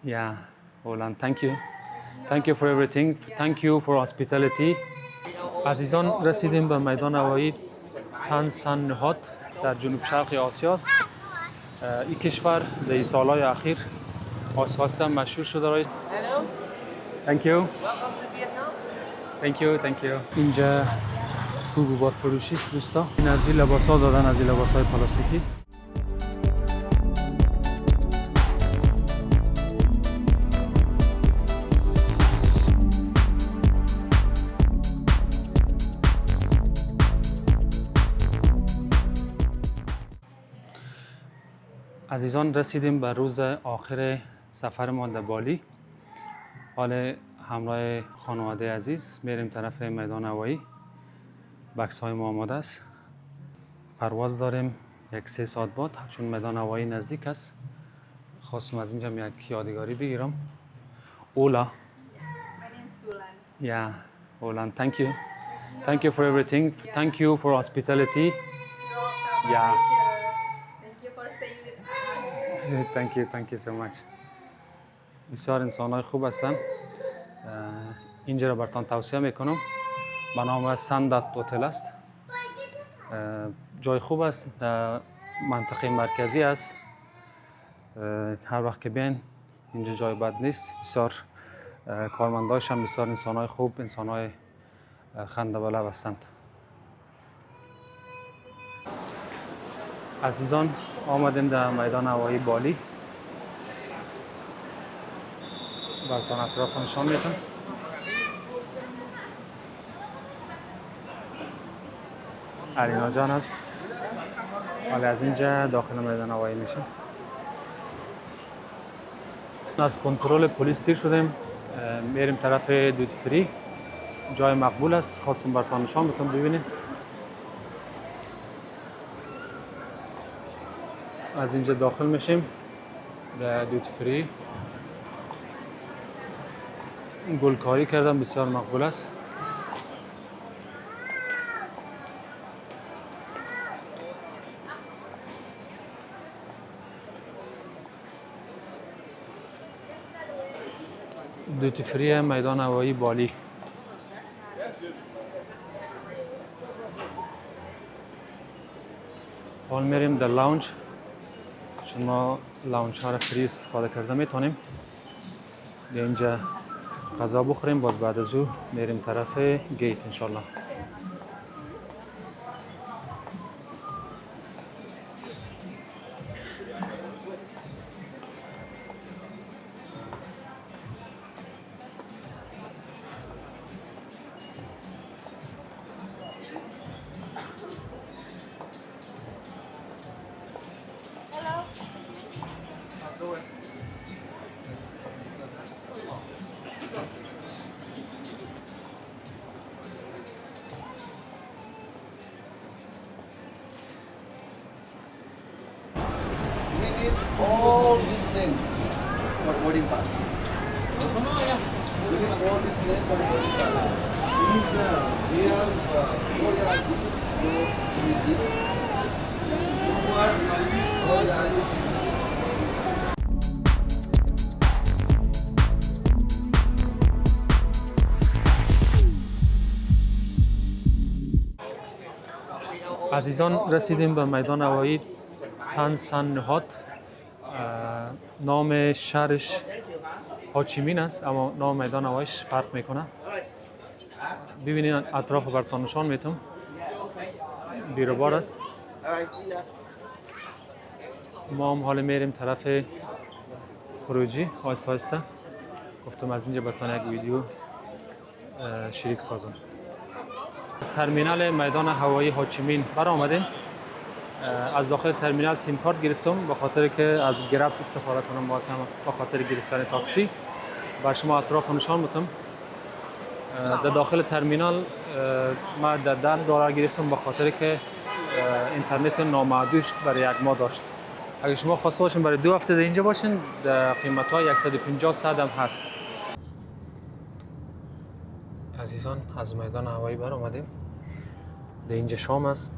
Yeah, Roland, thank you. Thank you for everything. Thank you for hospitality. عزیزان رسیدیم به میدان هوایی تن سن نهاد در جنوب شرق آسیا است. این کشور در سالهای اخیر آساسا مشهور شده است. Hello. Thank you. Welcome to Vietnam. Thank you. Thank you. اینجا حبوبات فروشی است دوستا. این از این لباس‌ها دادن، از این لباس‌های پلاستیکی. عزیزان رسیدیم به روز آخر سفرمان در بالی. حالا همراه خانواده عزیز میریم طرف میدان هوایی. بکس های ما آماده است. پرواز داریم 1-3 ساعت بعد، چون میدان هوایی نزدیک است. خواستم از اینجا یک یادگاری بگیرم. اولا. My name's Sulan. Yeah, Roland, thank you. Thank you for everything. Thank you for hospitality. You're welcome. Yeah. Thank you for staying with us. Thank you so much. بسیار انسان‌های خوب هستن. اینجا را براتون توصیه میکنم. به نام سندت هتل است. جای خوب است، در منطقه مرکزی است. هر وقت که بیاین اینجا جای بد نیست. بسیار کارمنداش هم بسیار انسان‌های خوب، انسان‌های خنده‌بلب هستند. عزیزان آمدیم در میدان هوایی بالی. براتون اطراف نشان میدم. علینا جان است. حالا از اینجا داخل میدان هوایی میشیم. از کنترل پلیس تیر شدیم. میریم طرف دوتی فری. جای مقبول است. خواستم براتون نشان بدم ببینید. از اینجا داخل میشیم در دوتی فری. گلکاری کردم، بسیار مقبول است. دوتی فری میدان هوایی بالی. حال میریم در لاونج، چون ما لاونج ها را فری استفاده کرده میتونیم. در اینجا غذا بخوریم، باز بعد از او میریم طرف گیت انشالله. We need all these things for boarding pass. We need all these things for boarding pass. We need here. Oh yeah, this is your ticket. Oh yeah, this is. عزیزان رسیدیم به میدان هوایی تن سن نهاد. نام شهرش هاچیمین است، اما نام میدان هوایش فرق میکنه. ببینید اطراف براتون نشان میتونم. بیروبار است. ما هم حالا میریم طرف خروجی. آهسته آهسته گفتم از اینجا براتون یک ویدیو شریک سازم. از ترمینال میدان هوایی هاچیمین برآمدیم. از داخل ترمینال سیم کارت گرفتم به خاطر که از گرب استفاده کنم، باز هم به خاطر گرفتن تاکسی. بر شما اطراف نشان میدم. در داخل ترمینال ما در $10 گرفتم به خاطر که اینترنت نامحدود برای یک ماه داشت. اگر شما خواسته باشین برای 2 هفته در اینجا باشین، در قیمت‌های 150 صد هم هست. عزیزان از میدان هوایی برآمدیم. در اینجا شام است.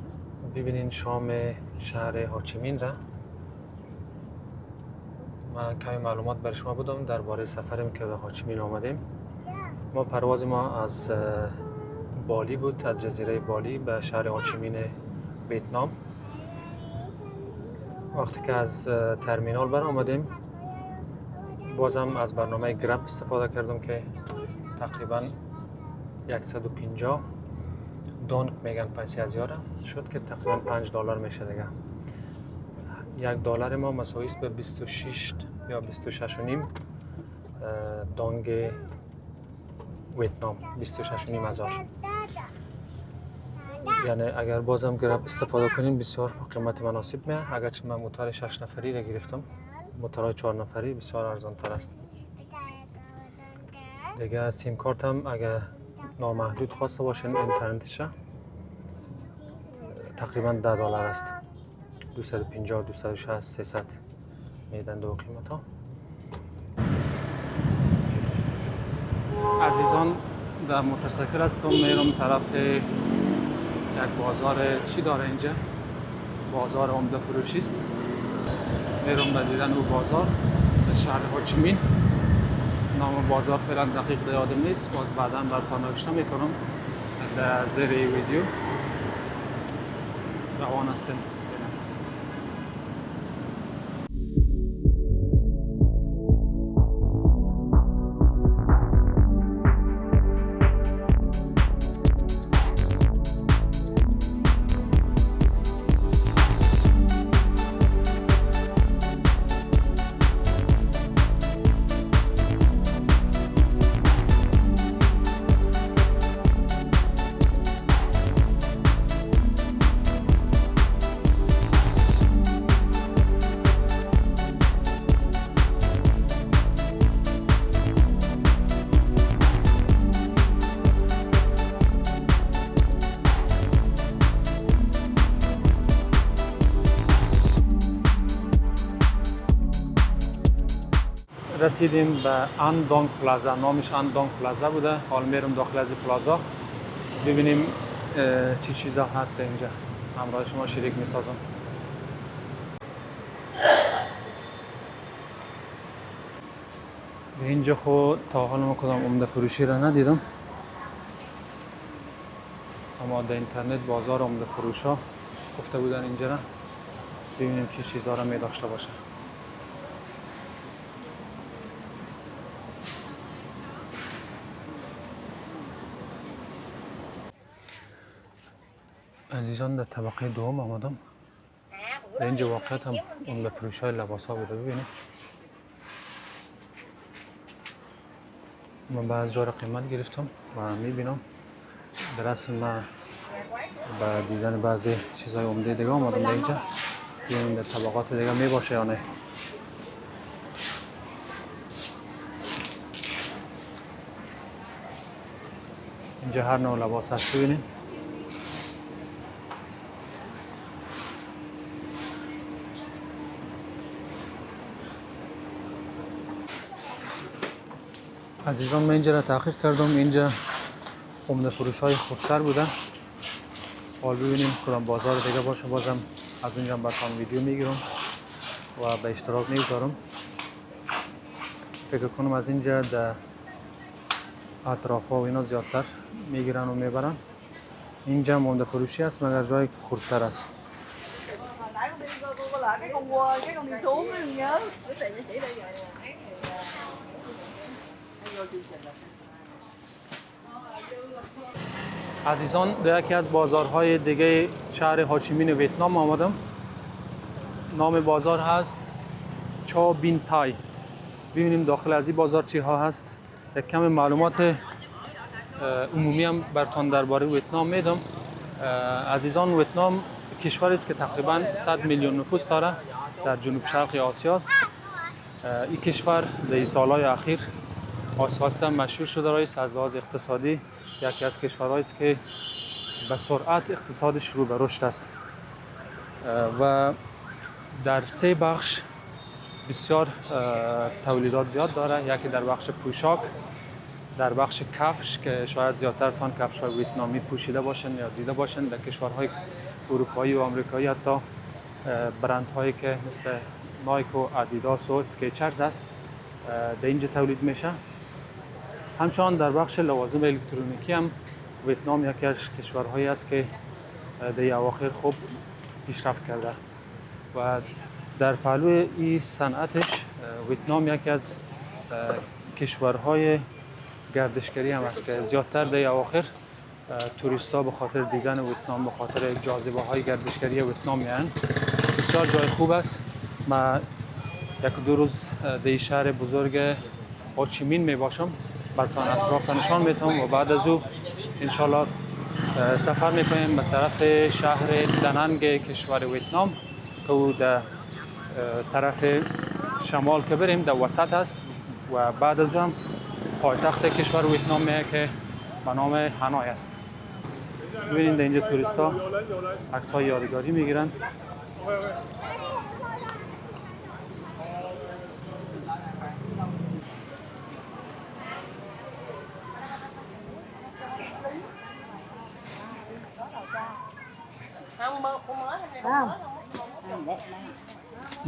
ببینین شام شهر هاچیمین را. من کمی معلومات بر شما بدم درباره سفریم که به هوچیمین آمدیم. ما پرواز ما از بالی بود، از جزیره بالی به شهر هوچیمین ویتنام. وقتی که از ترمینال بر آمدیم بازم از برنامه گراب استفاده کردم که تقریبا 150 دونگ میگن پیسی از یاره شد که تقریبا $5 میشه دیگه. $1 ما مساوی است به 26 یا 26 و نیم دونگ ویتنام، 26 و نیم هزار. یعنی اگر بازم گراب استفاده کنیم بسیار قیمت مناسب میه. اگرچه من موتور 6 نفری را گرفتم، موتورهای 4 نفری بسیار ارزان تر است. دیگه سیم کارت هم اگر نامحدود خواسته باشین اینترنتش تقریبا $10 است. 250 260 300 میدن دو قیمت ها. عزیزان در موتورسیکل هستم، میرم طرف یک بازار چی داره اینجا، بازار عمده فروشی است. میرم به دیدن او بازار در شهر هوچیمین. نام بازار فعلا دقیق یادم نیست، باز بعدا براتون نوشته میکنم در زیر این ویدیو. روان هستیم. رسیدیم به اندونگ پلازا. نامش اندونگ پلازا بوده. حال میرم داخل از پلازا ببینیم چی چیزا هست اینجا. همراه شما شریک میسازم. اینجا خود تا حالا ما کدام عمده فروشی را ندیدم، اما در اینترنت بازار عمده فروش ها گفته بودن اینجا را ببینیم چی چیزا را می داشته باشه. عزیزان در طبقه دوم آمدم. در اینجا واقعیت هم عمده فروش های لباس ها بوده. ببینید من بعض جا را قیمت گرفتم و میبینم در اصل من به دیدن بعضی چیزهای عمده دیگه آمدم در اینجا. ببینیم در طبقات دیگه می باشه یا نه. اینجا هر نوع لباس هست. ببینید عزیزان من اینجا را تحقیق کردم. اینجا عمده فروش های خوبتر بوده. حال ببینیم کدام بازار دیگه باشه بازم از اونجا براتون ویدیو میگیرم و به اشتراک میگذارم. فکر کنم از اینجا در اطراف ها و اینا زیادتر میگیرن و میبرن. اینجا عمده فروشی است مگر جای خوبتر است. عزیزان در یکی از بازارهای دیگه شهر هوچیمین ویتنام آمدم. نام بازار هست چا بین تای. ببینیم داخل از این بازار چی ها هست. یک کم معلومات عمومی هم براتون درباره ویتنام میدم. عزیزان ویتنام کشوری است که تقریبا 100 میلیون نفوس داره، در جنوب شرق آسیا است. این کشور در سالهای اخیر آساسا مشهور شده است از لحاظ اقتصادی. یکی از کشورهایی است که به سرعت اقتصادش رو به رشد است و در 3 بخش بسیار تولیدات زیاد داره. یکی در بخش پوشاک، در بخش کفش که شاید زیادتر تان کفش های ویتنامی پوشیده باشن یا دیده باشن. در کشورهای اروپایی و آمریکایی حتی برند هایی که مثل نایک و ادیداس و اسکیچرز است در اینجا تولید میشه. همچنان در بخش لوازم الکترونیکی هم ویتنام یکی از کشورهایی است که در اواخر خوب پیشرفت کرده و در پهلوی این صنعتش ویتنام یکی از کشورهای گردشگری هم است که زیادتر در اواخر توریستا به خاطر دیدن ویتنام، به خاطر جاذبه های گردشگری ویتنام میان. بسیار جای خوب است. ما یک دو روز در شهر بزرگ هوچیمین می باشم، براتون اطراف نشان میتونم و بعد از او انشالله سفر میکنیم به طرف شهر دننگ کشور ویتنام که او در طرف شمال که بریم در وسط است و بعد از او هم پایتخت کشور ویتنام میه که به نام هانوی است. ببینید در اینجا توریستا عکس های یادگاری میگیرن.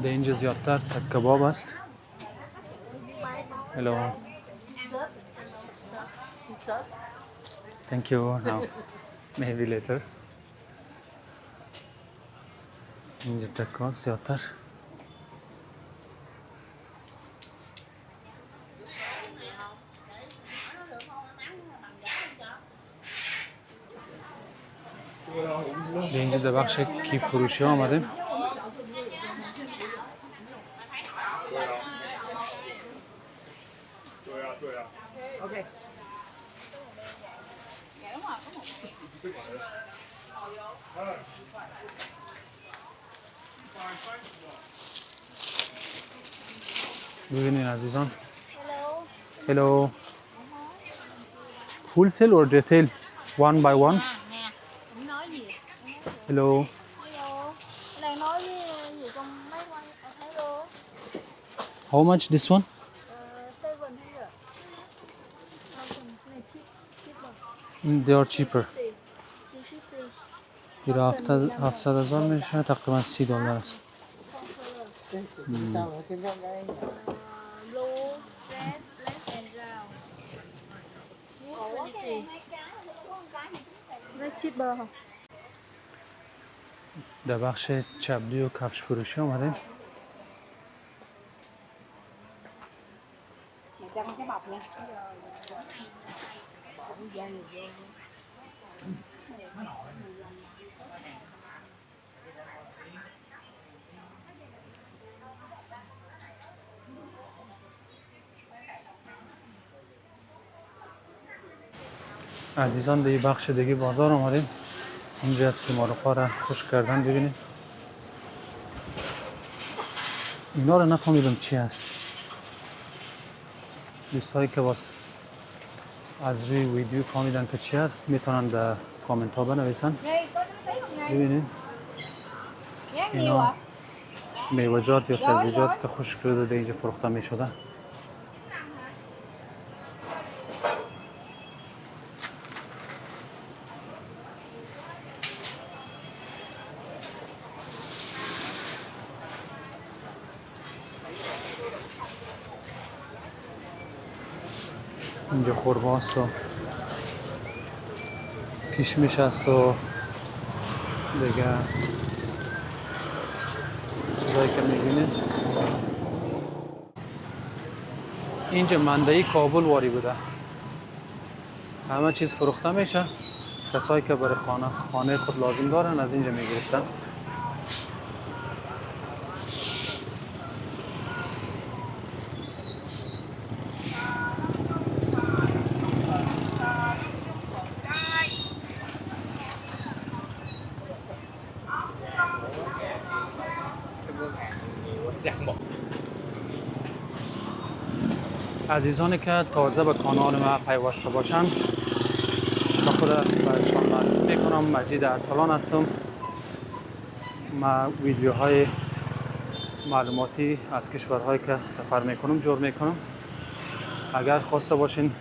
در اینجا زیادتر تک کباب است. Hello. Thank you. Now, maybe later. اینجا تکا زیادتر. در اینجا در بخش کیف فروشی ها آمدیم. ببینید عزیزان. Hello. Wholesale or retail? One by one? Nói gì? Hello. Hello. Cái này nói gì con mấy quay hello. How much this one? 700. Này cheap. They are cheaper. 750. 700,000 میشه، تقریبا $30 است. Blue, red, black and brown. Nó cheaper không? در بخش چبلی و کفش فروشی آمدیم. عزیزان در بخش دیگه بازار آمدیم. اینجا سیمارغ‌ها را خشک کردن. ببینید اینا رو نفهمیدم چی است. دوستایی که از روی ویدیو فهمیدن که چی است میتونن در کامنت ها بنویسن. ببینید اینا میوه‌جات یا سبزیجات که خشک شده در اینجا فروخته میشده. اینجا خرما است و کشمش است و دیگه چیزایی که میبینید. اینجا مندهی کابل واری بوده، همه چیز فروخته میشه. کسایی که برای خانه خود لازم دارن از اینجا میگرفتن. عزیزانی که تازه به کانال ما پیوسته باشند، با خود برایشان معرفی میکنم. مجید ارسلان هستم. ما ویدیوهای معلوماتی از کشورهایی که سفر میکنم جور میکنم. اگر خواسته باشین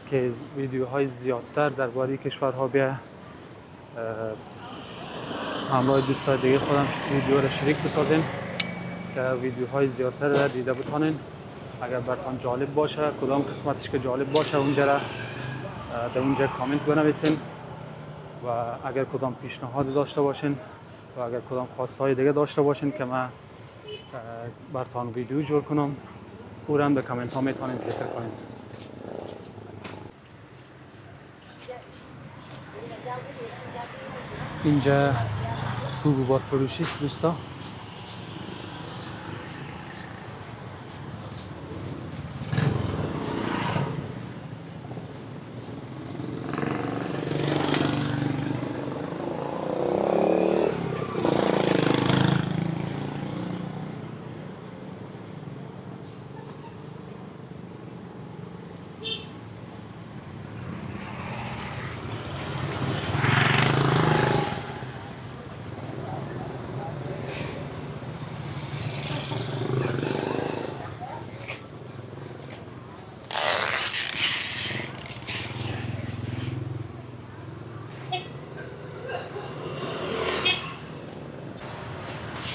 که ویدیوهای زیادتر درباره کشورها بیا همراه دوستای دیگه خودم ویدیو رو شریک بسازین، که ویدیوهای زیادتر را دیده بتانین. اگر براتون جالب باشه کدام قسمتش که جالب باشه اونجا را در اونجا کامنت بنویسین و اگر کدام پیشنهاد داشته باشین و اگر کدام خواسته های دیگه داشته باشین که من براتون ویدیو جور کنم او را به کامنت ها میتونین ذکر کنین. اینجا حبوبات فروشی است دوستا.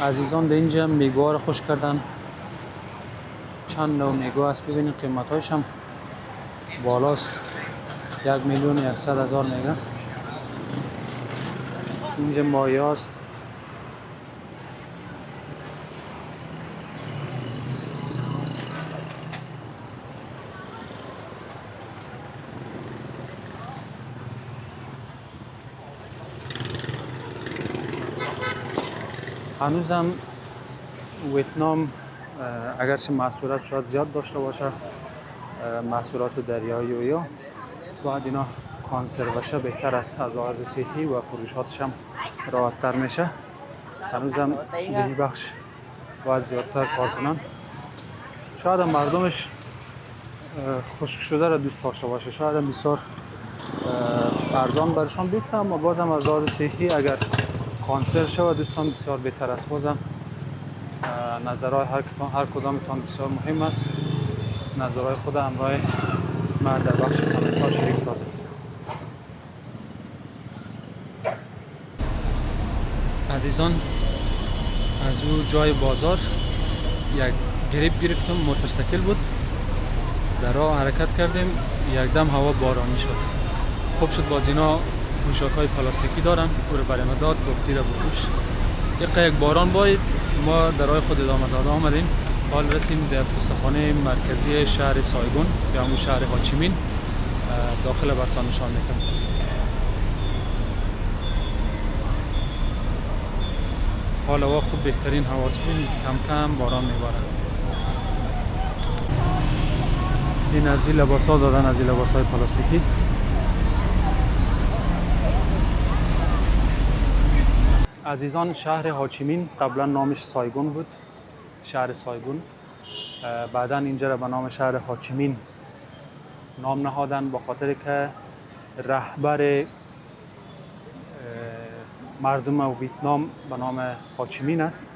عزیزان در اینجا میگوها رو خوش کردن. چند نوع میگوه است ببینید قیمت هایش هم بالاست. 1,100,000 میگه. اینجا مایه است. هنوزم ویتنام اگرچه محصولات شاید زیاد داشته باشه، محصولات دریایی و یا باید اینا کانسروشه بهتر است از لحاظ صحی و فروشاتش هم راحت تر میشه. هنوزم دهی بخش باید زیادتر کار کنن. شاید هم مردمش خشک شده را دوست داشته باشه، شاید هم بسیار ارزان برشان بیفته، اما بازم از لحاظ صحی اگر کانسر شود دوستان بسیار بهتر است. بازم نظرهای هر کدامتان بسیار مهم است. نظرهای خود همراه من در بخش کامنت ها شریک سازم. عزیزان از او جای بازار یک گریپ گرفتم، موتورسیکل بود، در راه حرکت کردیم، یک دم هوا بارانی شد. خوب شد باز اینا پوشاک های پلاستیکی دارن، او رو برای ما داد، گفتی را بپوش. یک باران باید ما در راه خود ادامه داده آمدیم. حال رسیم در پستخانه مرکزی شهر سایگون یا همون شهر هاچیمین. داخل برتان نشان میتم. حال هوا خوب بهترین هواست، کم کم باران میباره. این از این لباس ها دادن، از این لباس های پلاستیکی. عزیزان شهر هاچیمین قبلا نامش سایگون بود، شهر سایگون. بعدا اینجا را به نام شهر هاچیمین نام نهادن با خاطر که رهبر مردم ویتنام به نام هاچیمین است.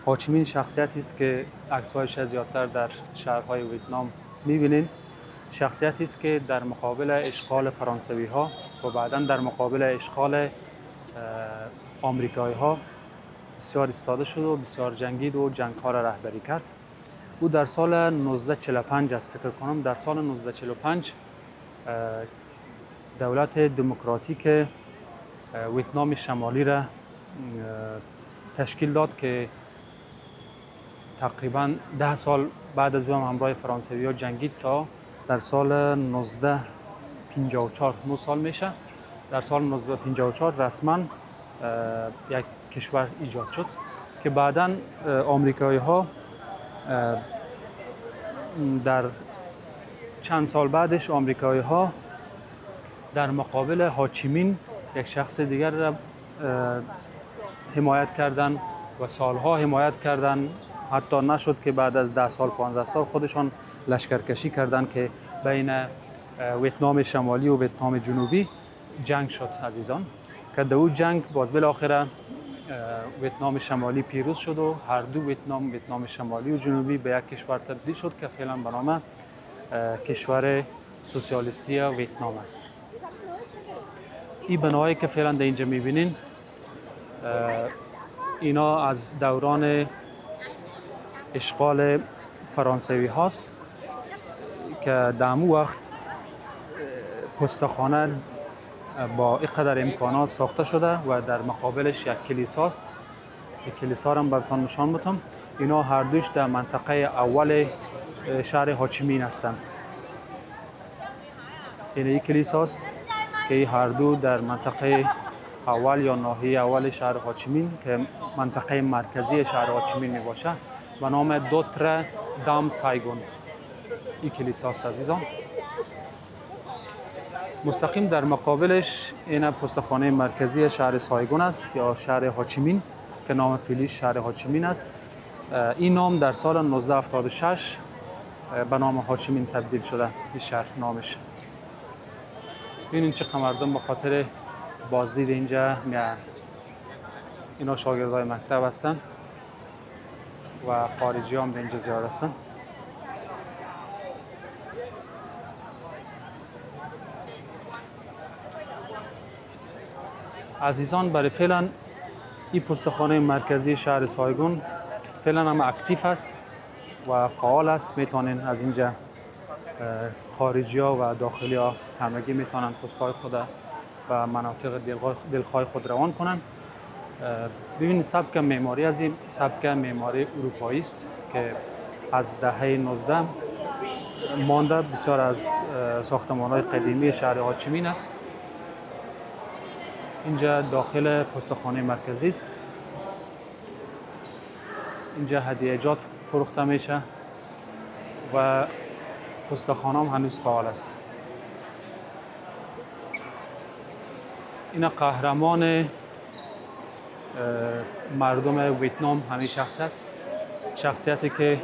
هاچیمین شخصیتی است که عکس‌هایش زیادتر در شهرهای ویتنام می‌بینید. شخصیتی است که در مقابل اشغال فرانسوی ها و بعدا در مقابل اشغال آمریکایی ها بسیار ایستاده شد و بسیار جنگید و جنگ ها را رهبری کرد. او در سال 1945 است فکر کنم، در سال 1945 دولت دموکراتیک ویتنام شمالی را تشکیل داد که تقریبا 10 سال بعد از او هم همراه فرانسوی ها جنگید تا در سال 1954 9 سال میشه. در سال 1954 رسما یک کشور ایجاد شد که بعداً آمریکایی ها در چند سال بعدش آمریکایی ها در مقابل هاچیمین یک شخص دیگر را حمایت کردند و سالها حمایت کردند. حتی نشد که بعد از 10 سال 15 سال خودشان لشکرکشی کردند که بین ویتنام شمالی و ویتنام جنوبی جنگ شد عزیزان، که در اون جنگ باز بالاخره ویتنام شمالی پیروز شد و هر دو ویتنام شمالی و جنوبی به یک کشور تبدیل شد که فعلا به نام کشور سوسیالیستی ویتنام است. این بناهایی که فعلا در اینجا میبینین اینا از دوران اشغال فرانسوی هاست که در اون وقت پستخانه با اینقدر امکانات ساخته شده و در مقابلش یک کلیساست. یک کلیسا را براتون نشان بدم. اینا هر دوش در منطقه اول شهر هاچیمین هستند. این یک کلیساست که هر دو در منطقه اول یا ناحیه اول شهر هاچیمین که منطقه مرکزی شهر هاچیمین می باشه به نام دوتر دام سایگون. این کلیساست عزیزان. مستقیم در مقابلش این پستخانه مرکزی شهر سایگون است یا شهر هاچیمین که نام فعلی شهر هاچیمین است. این نام در سال 1976 به نام هاچیمین تبدیل شده. این شهر نامش. ببینید چه مردم به خاطر بازدید اینجا میان. اینا شاگردای مکتب هستن و خارجی هم اینجا زیاد هستن. عزیزان برای فعلا این پستخانه مرکزی شهر سایگون فعلا هم اکتیو است و فعال است. میتونین از اینجا خارجی ها و داخلی ها همگی میتونن پستای خود و مناطق دلخواه خود روان کنن. ببینید سبک معماری از این سبک معماری اروپایی است که از دهه 19 مانده. بسیار از ساختمان‌های قدیمی شهر هاچیمین است. اینجا داخل پستخانه مرکزی است. اینجا هدیه‌جات فروخته میشه و پستخانه هم هنوز فعال است. این قهرمان مردم ویتنام همین شخصیتی که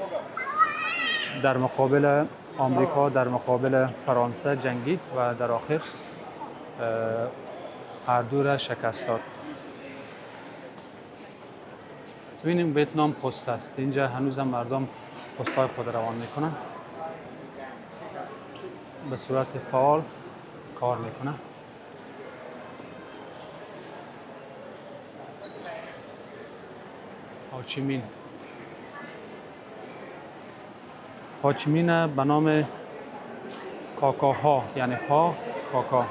در مقابل آمریکا در مقابل فرانسه جنگید و در آخر هر دو را شکست داد. ببینیم ویتنام پست است. اینجا هنوز هم مردم پست‌های خود روان میکنن. به صورت فعال کار میکنه. هاچیمین به نام کاکاها یعنی ها کاکا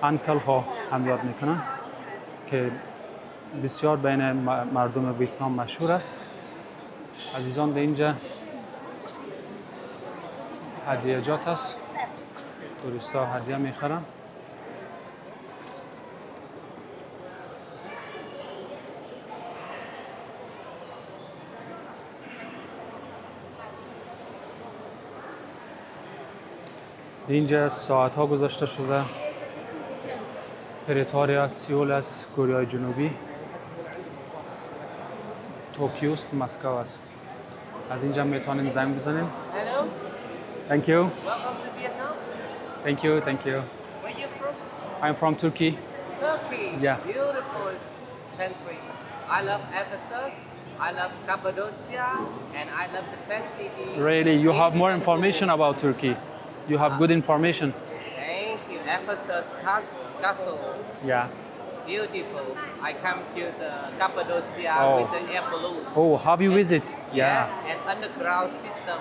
انکل ها هم یاد میکنن که بسیار بین مردم ویتنام مشهور است. عزیزان در اینجا هدیه‌جات است. توریست ها هدیه میخرن. اینجا ساعت ها گذاشته شده. پریتوریا سئول است. کره جنوبی. توکیو است. مسکو است. از اینجا میتونین زنگ بزنین. Hello. Thank you. Welcome to Vietnam. Thank you. Thank you. Where you from? I'm from Turkey. Turkey. Yeah. Beautiful country. I love Ephesus. I love Cappadocia, and I love the best city. Really, you have more Istanbul. information about Turkey. You have good information. Thank you. Ephesus castle. Yeah. Beautiful. I come to the Cappadocia Oh. with the air balloon. Oh, have you visit? Yeah. Yes, an underground system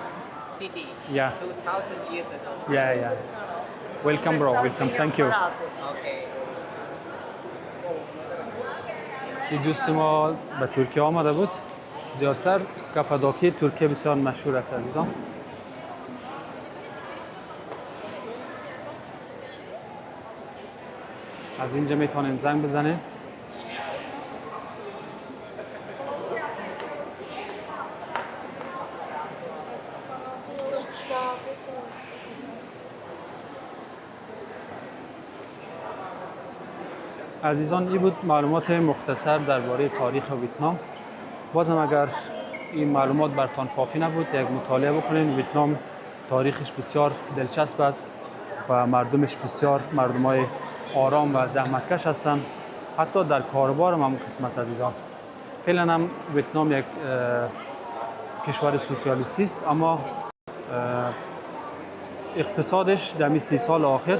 city. Yeah. 2000 years ago. Yeah, yeah. Welcome, bro. Welcome. Thank you. Okay. این دوست ما به ترکیه آمده بود. زیادتر کاپادوکی ترکیه بسیار مشهور است عزیزان. از اینجا میتونین زنگ بزنین. عزیزان این بود معلومات مختصر درباره تاریخ ویتنام. بازم اگر این معلومات برتان کافی نبود یک مطالعه بکنین. ویتنام تاریخش بسیار دلچسب است و مردمش بسیار مردمای آرام و زحمتکش هستند. حتی در کاروبار هم قسم است عزیزان. فعلا هم ویتنام یک کشور سوسیالیستی است اما اقتصادش در 30 سال آخر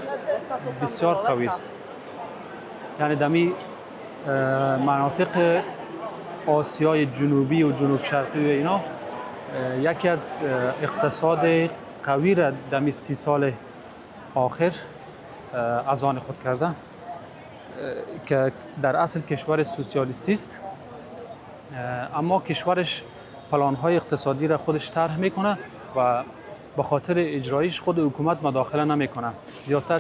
بسیار قوی است. یعنی دمی مناطق آسیای جنوبی و جنوب شرقی و اینا یکی از اقتصاد قوی را در 30 سال آخر از آن خود کرده که در اصل کشور سوسیالیستی است، اما کشورش پلان‌های اقتصادی را خودش طرح میکنه و به خاطر اجرایش خود حکومت مداخله نمیکنه. زیادتر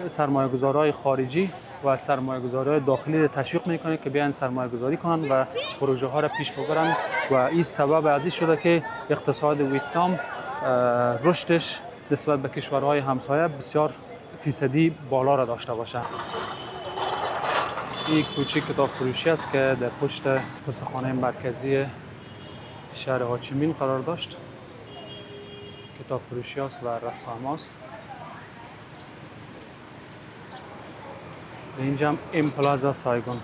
سرمایه‌گذارهای خارجی و سرمایه‌گذارهای داخلی را تشویق میکنه که بیان سرمایه‌گذاری کنند و پروژه ها را پیش ببرند و این سبب از این شده که اقتصاد ویتنام رشدش نسبت به کشورهای همسایه بسیار فیصدی بالا را داشته باشه. این کوچه کتاب فروشی است که در پشت گستاخانه مرکزی شهر هاچیمین قرار داشت. کتاب فروشی است و رسام است. اینجا هم ام پلازا سایگون،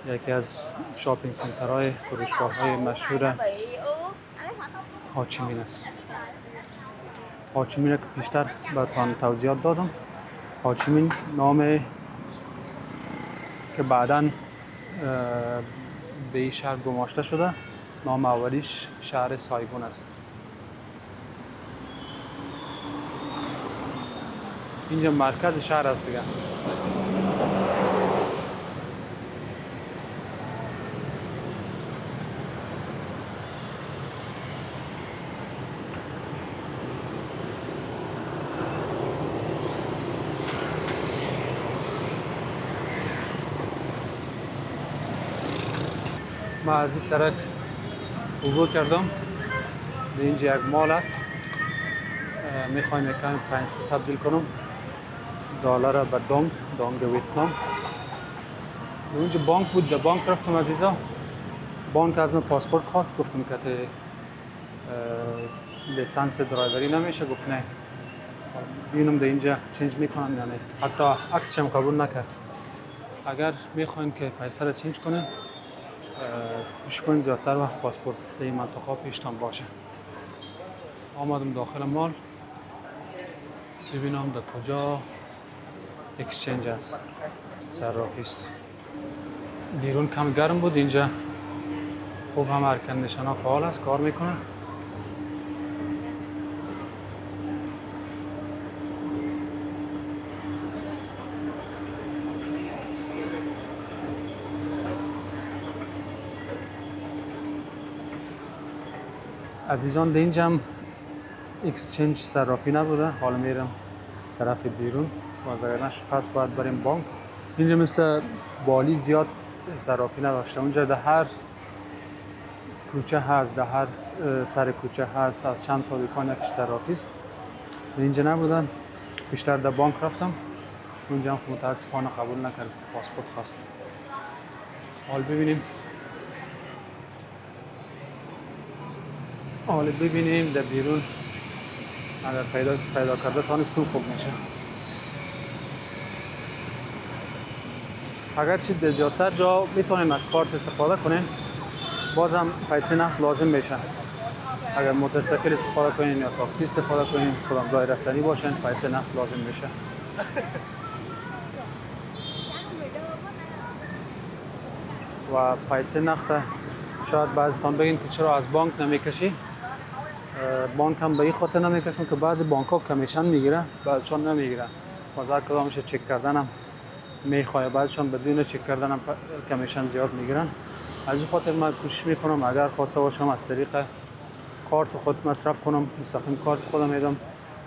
یکی از شاپینگ سنترهای فروشگاه های مشهور هاچیمین است. هاچیمین که پیشتر براتان توضیحات دادم. هاچیمین نام که بعداً به این شهر گماشته شده، نام اولیش شهر سایگون است. اینجا مرکز شهر است دیگه. ما از این سرک عبور کردم. اینجا یک مال است. میخوایم یکم پرنسی تبدیل کنم دلار به دانگ ویتنام. اونجا بانک بود، در بانک رفتم عزیزا. بانک از من پاسپورت خواست، گفتم که لیسانس درایوری نمیشه. گفت نه، ببینم در اینجا چنج میکنن یا نه. حتی عکسش هم قبول نکرد. اگر میخواین که پیسه را چنج کنین، کوشش کنین زیادتر وقت پاسپورت در این منطقه پیشتان باشه. آمدم داخل مال ببینم در کجا اکسچنج است، صرافی است. دیرون کم گرم بود، اینجا خوب هم ارکندشان ها فعال است، کار میکنه. عزیزان در اینجا هم اکسچنج صرافی نبوده. حالا میرم طرف بیرون، بازگردنش پس باید بریم بانک. اینجا مثل بالی زیاد صرافی نداشته. اونجا در هر کوچه هست، در هر سر کوچه هست، از چند تا دکان یکی صرافی است. اینجا نبودن، بیشتر در بانک رفتم. اونجا هم متاسفانه قبول نکرد، پاسپورت خواست. حال ببینیم در بیرون اگر پیدا کرده تانستم خوب میشه. اگرچه در زیادتر جا میتونیم از کارت استفاده کنیم، بازم پیسه نقد لازم میشه. اگر موتورسیکل استفاده کنین یا تاکسی استفاده کنین، کدام راه رفتنی باشین، پیسه نقد لازم میشه. و پیسه نقد شاید بعضیتان بگین که چرا از بانک نمیکشی. بانک هم به این خاطر نمیکشون که بعضی بانک ها کمیشن میگیره، بعضیشان نمیگیره. باز هر کدامش چک کردن هم میخواه، بعضیشان بدون چک کردن هم کمیشن زیاد میگیرن. از این خاطر من کوشش میکنم اگر خواسته باشم از طریق کارت خود مصرف کنم، مستقیم کارت خودم میدم.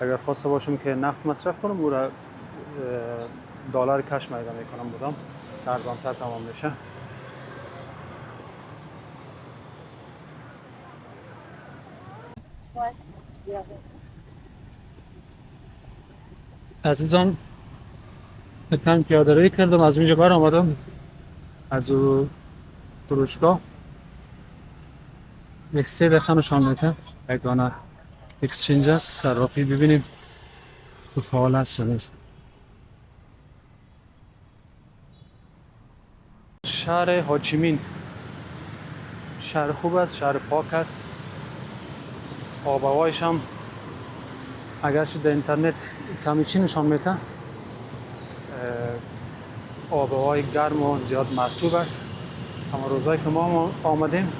اگر خواسته باشم که نقد مصرف کنم، او را دلار کش میدم میکنم، بودم ارزان‌تر تمام میشه. عزیزان یکم پیاده‌روی کردم، از اونجا بر آمدم از او فروشگاه. یک 3 دقیقه نشان میده یگانه اکسچنج است، صرافی. ببینیم تو فعال است یا نیست. شهر هاچیمین شهر خوب است، شهر پاک است. آب و هوایش هم اگرچه در اینترنت کمی چی نشان میده، آب و هوای گرم و زیاد مرطوب است. اما روزایی که ما آمدیم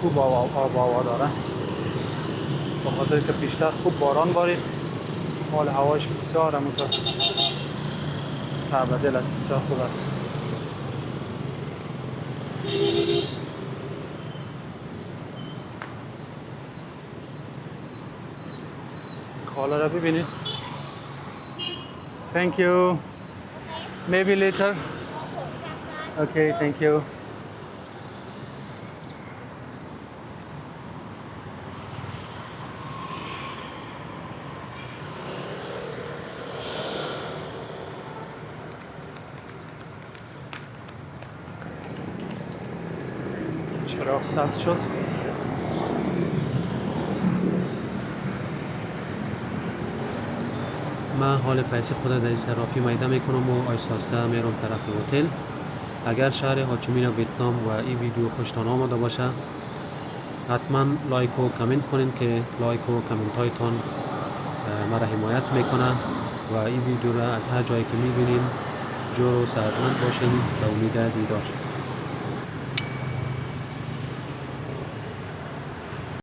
خوب آب و هوا داره، به خاطر که بیشتر خوب باران بارید، حال هواش بسیار همونطور تعب دل است، بسیار خوب است. خاله را ببینید. Thank you. Maybe later. Okay, thank you. چراغ سبز شد. من حال پیسی خود در صرافی میده میکنم و آیستاسته میرم طرف هتل. اگر شهر هاچیمین ویتنام و این ویدیو خوشتان آمده باشه حتما لایک و کامنت کنین که لایک و کامنت هایتان مرا حمایت میکنه و این ویدیو را از هر جایی که میبینین جور و صحتمند باشین. به امید دیدار.